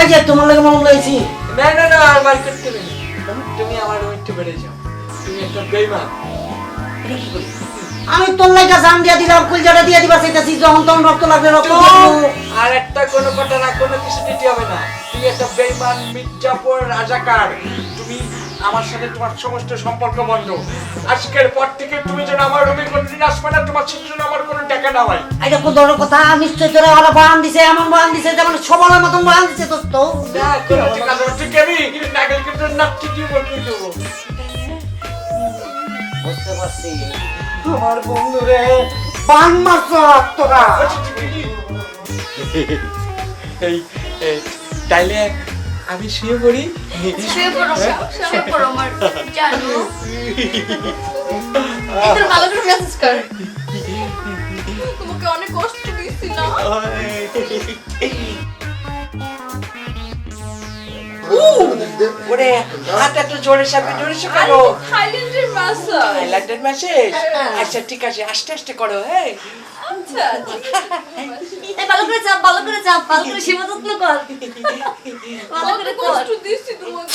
এই যে তোমার লাগে মন লাইছি। না না না আর বার করতে হবে না। তুমি আমার একটু বেড়ে যাও। তুমি একটা বেঈমান। আমি তোর লাগা জান দিয়া দিলাম, কুলজাটা দিয়া দিবা চাইতাছি, যখন তখন রক্ত লাগবে রক্ত লাগবে। আর একটা কোনো কথা না, কোনো কিছু দিতে হবে না। তুমি একটা বেঈমান, মির্জাপুর রাজাকার। তুমি আমার সাথে তোমার সমস্ত সম্পর্ক বন্ধ। আজকের পর থেকে তুমি যেন আমার রুমে কোনদিন আসবে না, তোমার সাথে যেন আমার কোনো টাকা না হয়। এটা খুব বড় কথা, নিশ্চয় তোরা ওরা বান দিছে, এমন বান দিছে যেমন সবার মতন বান দিছে দোস্ত। না কোনো ঠিক আছে, ঠিক আমি নাগেল কিন্তু নাপটি দিয়ে বলতে দেবো। বুঝতে পারছি আমার বন্ধুরে বান মারছ তোরা। এই তাইলে আমি শুয়ে পড়ি। শুয়ে পড়ো আমার জানো। একটু ভালো করে মেসেজ কর। তোমাকে অনেক কষ্ট দিয়েছি না। ওরে হাত এত জোরে চাপে ধরেছো কেন? থাইল্যান্ডের মাসা। থাইল্যান্ডের মেসেজ? আচ্ছা ঠিক আছে, আস্তে আস্তে করো। হ্যাঁ আচ্ছা এই ভালো করে চাপ, ভালো করে চাপ, ভালো করে সেবা যত্ন কর। ভালো করে কষ্ট দিয়েছি তোমাকে।